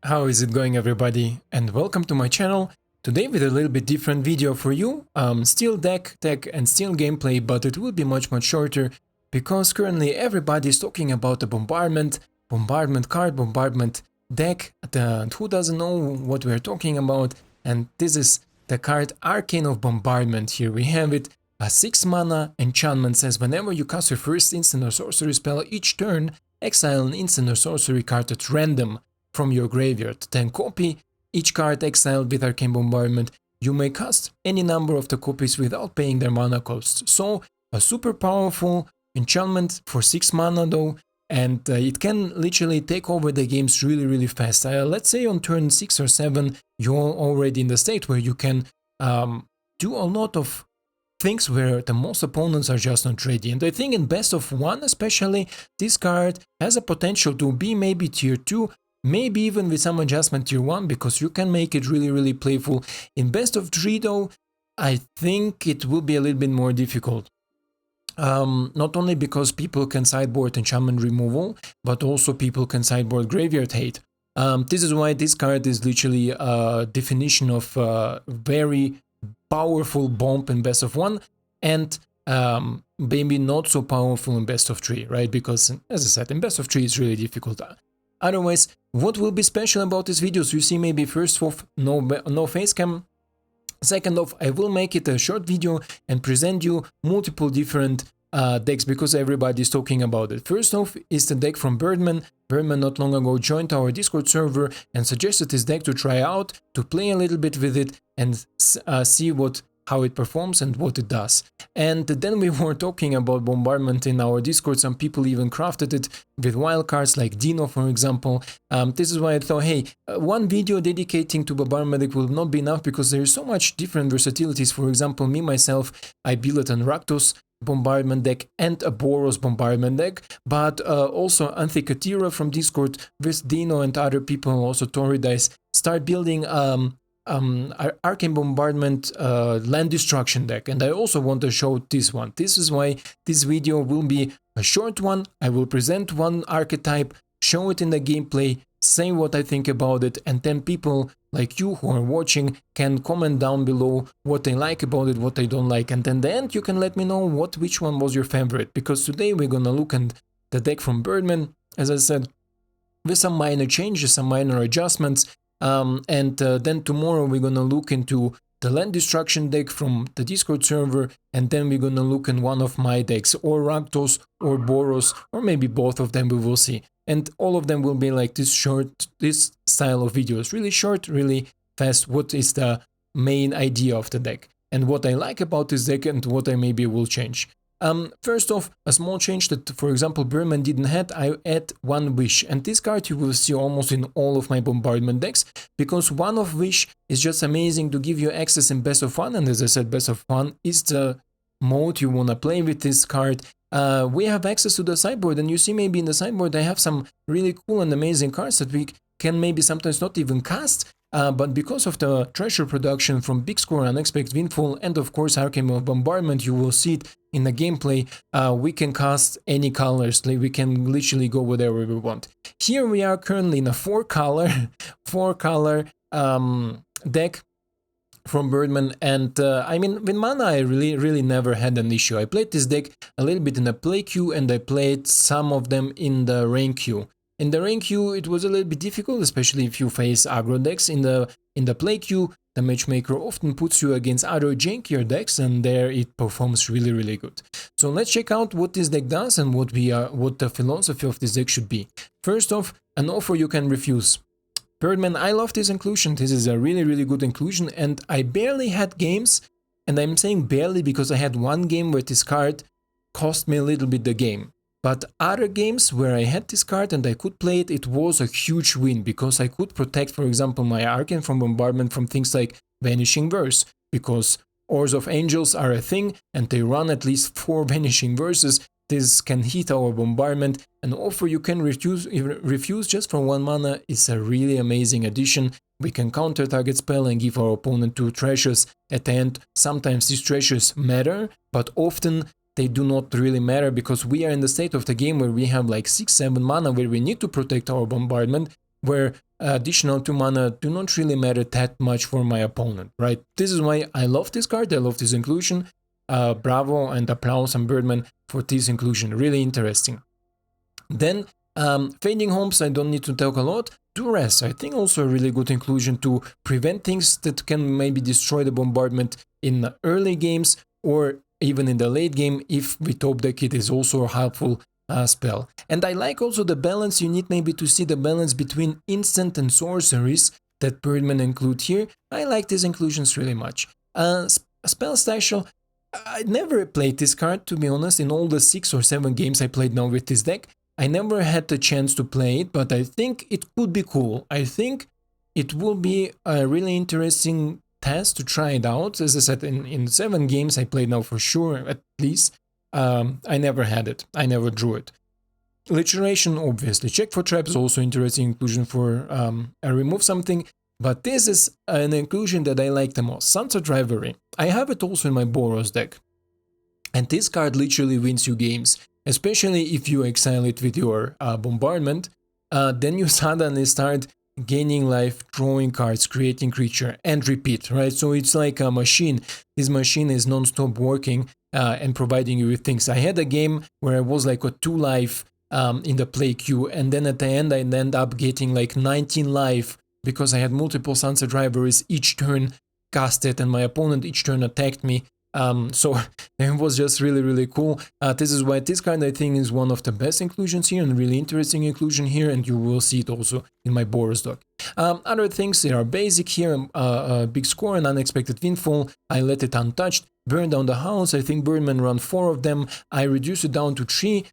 How is it going, everybody? And welcome to my channel. Today with a little bit different video for you. Still deck, tech and still gameplay, but it will be much shorter because currently everybody is talking about the bombardment card, bombardment deck. Who doesn't know what we're talking about? And this is the card Arcane of Bombardment. Here we have it. A 6 mana enchantment says whenever you cast your first instant or sorcery spell each turn, exile an instant or sorcery card at random from your graveyard. Then copy each card exiled with Arcane Bombardment. You may cast any number of the copies without paying their mana cost. So a super powerful enchantment for 6 mana though, and it can literally take over the games really fast. Let's say on turn 6 or 7 you're already in the state where you can do a lot of things where the most opponents are just not ready. And I think in best of 1 especially, this card has a potential to be maybe tier 2, maybe even with some adjustment tier 1, because you can make it really playful. In best of 3 though, I think it will be a little bit more difficult. Not only because people can sideboard enchantment removal, but also people can sideboard graveyard hate. This is why this card is literally a definition of very powerful bomb in best of 1 and maybe not so powerful in best of 3, right? Because as I said, in best of 3 it's really difficult. Otherwise, what will be special about this video? So you see, maybe first off, no face cam. Second off, I will make it a short video and present you multiple different decks because everybody's talking about it. First off is the deck from Birdman. Birdman not long ago joined our Discord server and suggested this deck to try out, to play a little bit with it and see how it performs and what it does. And then we were talking about bombardment in our Discord. Some people even crafted it with wildcards like Dino, for example. This is why I thought, hey, one video dedicating to bombardment deck will not be enough because there is so much different versatilities. For example, me myself, I built an Rakdos bombardment deck and a Boros bombardment deck, but also Anthikatira from Discord with Dino and other people, also Toridice, start building Arcane Bombardment land destruction deck, and I also want to show this one. This is why this video will be a short one. I will present one archetype, show it in the gameplay, say what I think about it, and then people like you who are watching can comment down below what they like about it, what they don't like, and then at the end you can let me know which one was your favorite, because today we're gonna look at the deck from Birdman, as I said, with some minor changes, some minor adjustments. And then tomorrow we're gonna look into the land destruction deck from the Discord server, and then we're gonna look in one of my decks, or Rakdos or Boros, or maybe both of them, we will see. And all of them will be like this style of videos, really short, really fast. What is the main idea of the deck and what I like about this deck and what I maybe will change. First off, a small change that, for example, Birdman didn't have, I add one Wish, and this card you will see almost in all of my bombardment decks, because one of Wish is just amazing to give you access in best of 1, and as I said, best of 1 is the mode you wanna play with this card. We have access to the sideboard, and you see maybe in the sideboard I have some really cool and amazing cards that we can maybe sometimes not even cast, but because of the treasure production from Big Score, Unexpected Windfall, and of course Arcane Bombardment, you will see it in the gameplay, we can cast any colors, like we can literally go whatever we want. Here we are currently in a 4-color deck from Birdman, and I mean, with mana I really never had an issue. I played this deck a little bit in the play queue, and I played some of them in the rain queue. In the rain queue it was a little bit difficult, especially if you face aggro decks. In the play queue, the matchmaker often puts you against other jankier decks, and there it performs really good. So let's check out what this deck does and what the philosophy of this deck should be. First off, an offer you can refuse. Birdman, I love this inclusion. This is a really good inclusion, and I barely had games, and I'm saying barely because I had one game where this card cost me a little bit the game. But other games where I had this card and I could play it, it was a huge win, because I could protect, for example, my Arcane from Bombardment from things like Vanishing Verse, because Ores of Angels are a thing and they run at least 4 Vanishing Verses. This can hit our bombardment. An offer you can refuse just for 1 mana is a really amazing addition. We can counter target spell and give our opponent 2 treasures at the end. Sometimes these treasures matter, but often they do not really matter, because we are in the state of the game where we have like 6-7 mana where we need to protect our bombardment. where additional 2 mana do not really matter that much for my opponent, right? This is why I love this card, I love this inclusion. Bravo and applause and Birdman for this inclusion, really interesting. Then Fading Homes, I don't need to talk a lot. Duress, I think also a really good inclusion to prevent things that can maybe destroy the bombardment in the early games or even in the late game. If we top deck it is also a helpful spell. And I like also the balance, you need maybe to see the balance between instant and sorceries that Birdman include here. I like these inclusions really much. Spell Special, I never played this card, to be honest. In all the 6 or 7 games I played now with this deck, I never had the chance to play it, but I think it could be cool. I think it will be a really interesting test to try it out. As I said, in 7 games I played now for sure, at least, I never had it. I never drew it. Literation, obviously. Check for traps, also interesting inclusion for remove something. But this is an inclusion that I like the most. Sunset Revelry. I have it also in my Boros deck. And this card literally wins you games. Especially if you exile it with your bombardment, then you suddenly start gaining life, drawing cards, creating creature, and repeat, right? So it's like a machine. This machine is non-stop working and providing you with things. I had a game where I was like a 2 life in the play queue, and then at the end I end up getting like 19 life because I had multiple Sunset Revelries each turn casted, and my opponent each turn attacked me. So it was just really cool. This is why this card I think is one of the best inclusions here and really interesting inclusion here, and you will see it also in my Boros deck. Other things, they are basic here, big score and Unexpected Windfall. I let it untouched. Burn down the house, I think Birdman run 4 of them. I reduce it down to 3.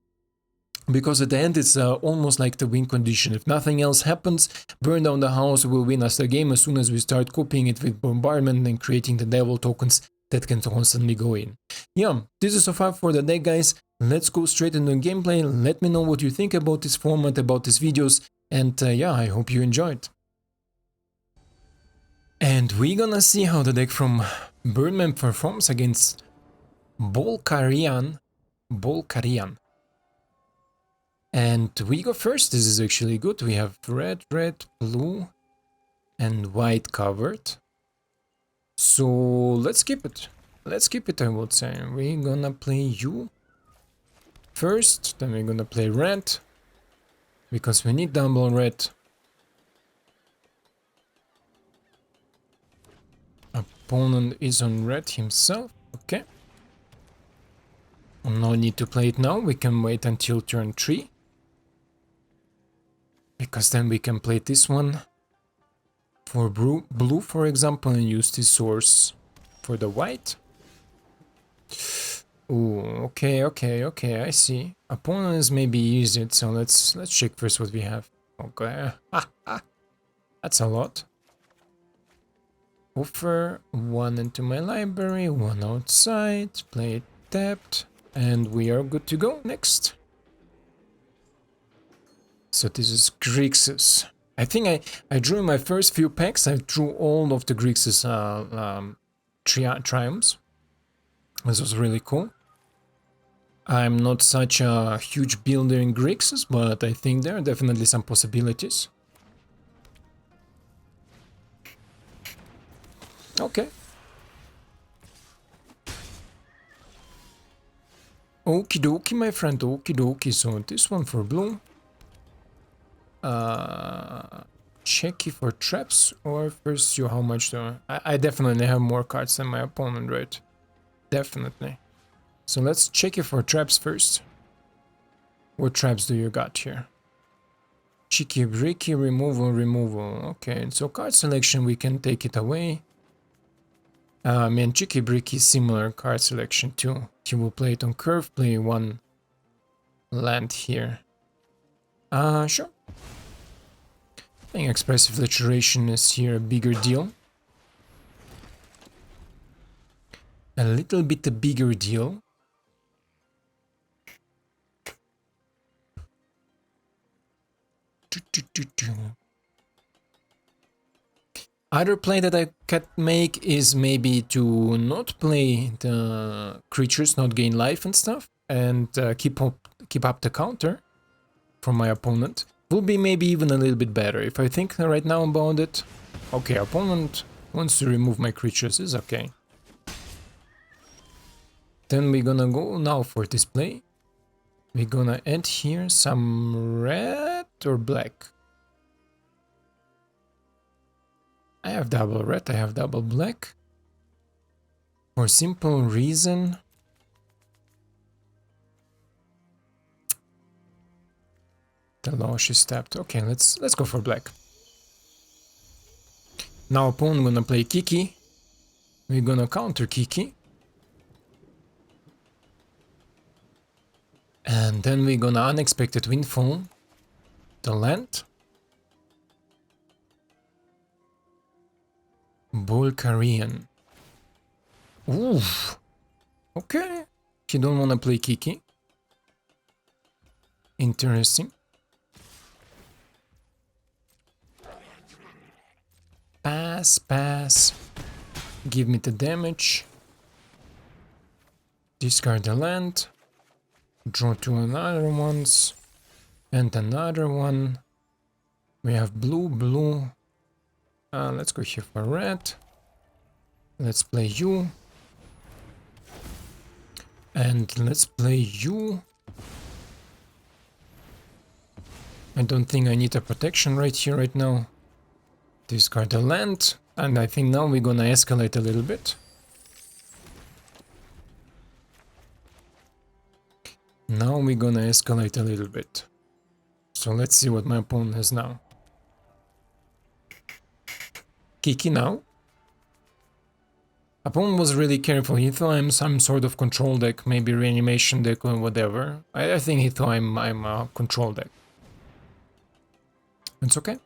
Because at the end it's almost like the win condition. If nothing else happens, Burn Down the House will win us the game as soon as we start copying it with Bombardment and creating the devil tokens that can constantly go in. Yeah, this is so far for the deck, guys. Let's go straight into gameplay. Let me know what you think about this format, about these videos, and yeah, I hope you enjoyed. And we're gonna see how the deck from Birdman performs against Bolkarian. And we go first. This is actually good. We have red, blue, and white covered. So let's keep it. Let's keep it, I would say. We're gonna play you first, then we're gonna play red, because we need double red. Opponent is on red himself, okay. No need to play it now, we can wait until turn 3. Because then we can play this one for blue, for example, and use this source for the white. Ooh, okay, I see. Opponent is maybe Izzet, so let's check first what we have. Okay, that's a lot. Offer 1 into my library, 1 outside, play it tapped, and we are good to go. Next. So this is Grixis. I think I drew in my first few packs, I drew all of the Grixis triumphs. This was really cool. I'm not such a huge builder in Grixis, but I think there are definitely some possibilities. Okay. Okie dokie, my friend, okie dokie. So this one for blue. Checky for traps, or first you how much do I definitely have more cards than my opponent, right? Definitely. So let's check it for traps first. What traps do you got here? Cheeky Bricky, removal. Okay, so card selection, we can take it away. And Cheeky Bricky, similar card selection too. He will play it on curve, play 1 land here. Sure. I think Expressive Iteration is here a bigger deal. A little bit a bigger deal. Other play that I could make is maybe to not play the creatures, not gain life and stuff, and keep up the counter from my opponent. Will be maybe even a little bit better if I think right now about it. Okay, opponent wants to remove my creatures, is okay. Then we're gonna go now for display. We're gonna add here some red or black. I have double red, I have double black. For simple reason. The Losh is tapped. Okay, let's go for black. Now opponent gonna play Kiki. We're gonna counter Kiki. And then we're gonna Unexpected Windfall. The land. Bulgarian. Oof. Okay. She don't wanna play Kiki. Interesting. Pass, pass. Give me the damage. Discard the land. Draw two another ones. And another one. We have blue, blue. Let's go here for red. Let's play you. And let's play you. I don't think I need a protection right here, right now. Discard the land. And I think now we're gonna escalate a little bit. Now we're gonna escalate a little bit. So let's see what my opponent has now. Kiki now. Opponent was really careful. He thought I'm some sort of control deck, maybe reanimation deck or whatever. I think he thought I'm a control deck. It's okay.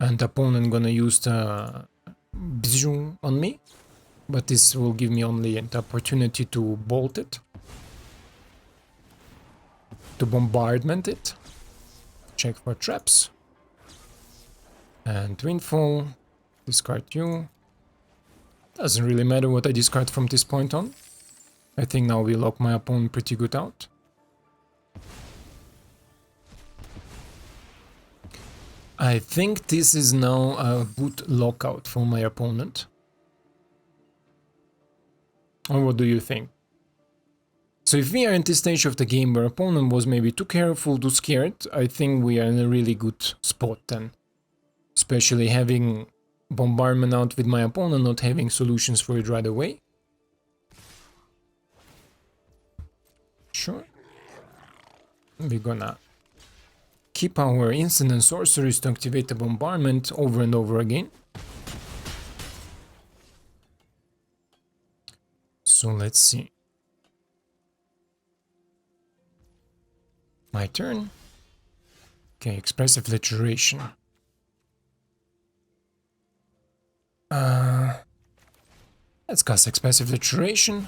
And opponent gonna use the Bijou on me. But this will give me only the opportunity to bolt it. To bombardment it. Check for traps. And Windfall. Discard you. Doesn't really matter what I discard from this point on. I think now we lock my opponent pretty good out. I think this is now a good lockout for my opponent. Or what do you think? So if we are in this stage of the game where opponent was maybe too careful, too scared, I think we are in a really good spot then. Especially having bombardment out with my opponent, not having solutions for it right away. Sure. We're gonna keep our instant and sorceries to activate the bombardment over and over again. So let's see. My turn. Okay, Expressive Iteration. Let's cast Expressive Iteration.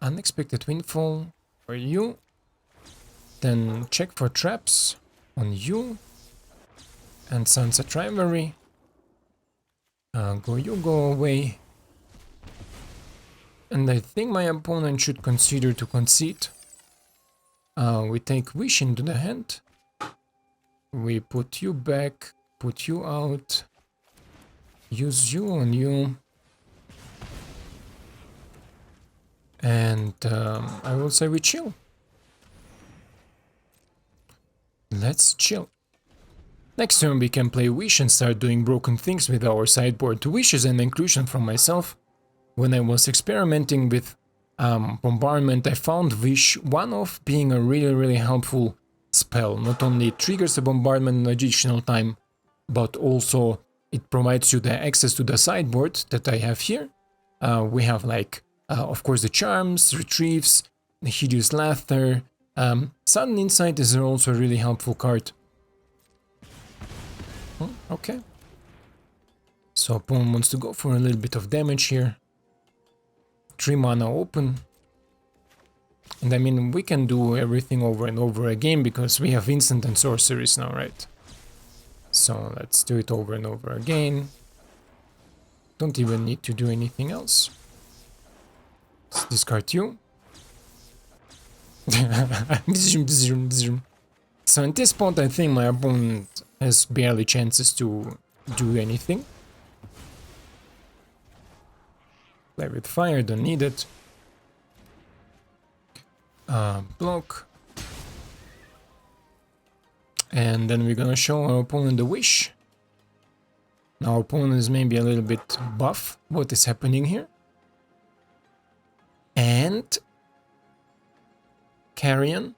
Unexpected Windfall for you. Then check for traps on you. And Sunset Revelry. You go away. And I think my opponent should consider to concede. We take Wish into the hand. We put you back, put you out. Use you on you. And I will say we chill. Let's chill. Next turn we can play Wish and start doing broken things with our sideboard. Wish is an inclusion from myself. When I was experimenting with Bombardment, I found Wish one-off being a really helpful spell. Not only it triggers the bombardment in additional time, but also it provides you the access to the sideboard that I have here. We have like, of course, the Charms, Retrieves, the Hideous Laughter. Sudden Insight is also a really helpful card. Okay. So opponent wants to go for a little bit of damage here. 3 mana open. And I mean, we can do everything over and over again because we have instant and sorceries now, right? So let's do it over and over again. Don't even need to do anything else. Let's discard you. So in this spot, I think my opponent has barely chances to do anything. Play with fire, don't need it. Block. And then we're gonna show our opponent the wish. Our opponent is maybe a little bit buff. What is happening here? And Carrion.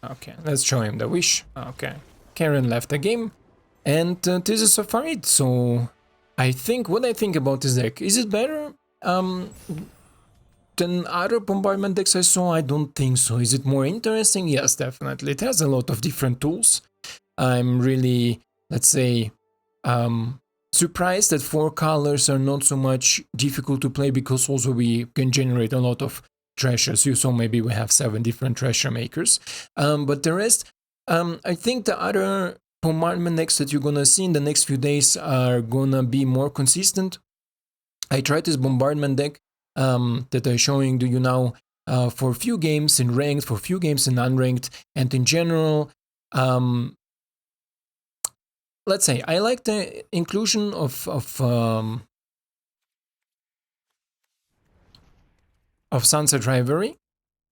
Okay, let's show him the wish. Okay, Carrion left the game, and this is so far it. So I think what I think about this deck, is it better than other bombardment decks I saw? I don't think so. Is it more interesting? Yes, definitely. It has a lot of different tools. I'm really, let's say, surprised that 4 colors are not so much difficult to play, because also we can generate a lot of treasures. You saw maybe we have 7 different treasure makers. But the rest, I think the other bombardment decks that you're gonna see in the next few days are gonna be more consistent. I tried this bombardment deck that I'm showing to you now for a few games in ranked, for a few games in unranked, and in general, let's say I like the inclusion of Sunset Revelry.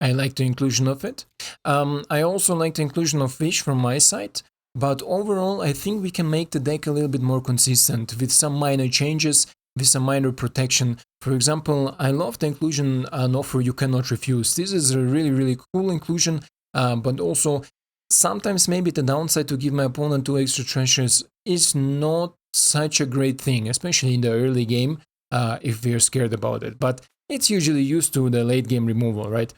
I like the inclusion of it. I also like the inclusion of Fish from my side, but overall I think we can make the deck a little bit more consistent with some minor changes, with some minor protection. For example, I love the inclusion an offer you cannot refuse. This is a really cool inclusion, but also sometimes maybe the downside to give my opponent 2 extra treasures is not such a great thing, especially in the early game, if we're scared about it. But it's usually used to the late game removal, right?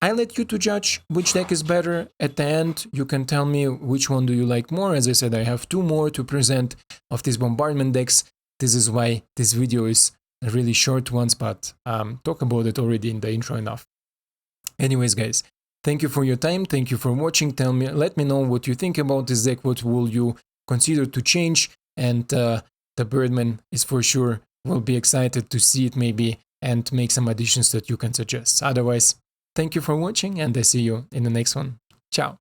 I let you to judge which deck is better. At the end, you can tell me which one do you like more. As I said, I have 2 more to present of these bombardment decks. This is why this video is a really short one, but talk about it already in the intro enough. Anyways, guys, thank you for your time. Thank you for watching. Let me know what you think about this deck. What will you consider to change? And the Birdman is for sure will be excited to see it maybe and make some additions that you can suggest. Otherwise, thank you for watching, and I see you in the next one. Ciao.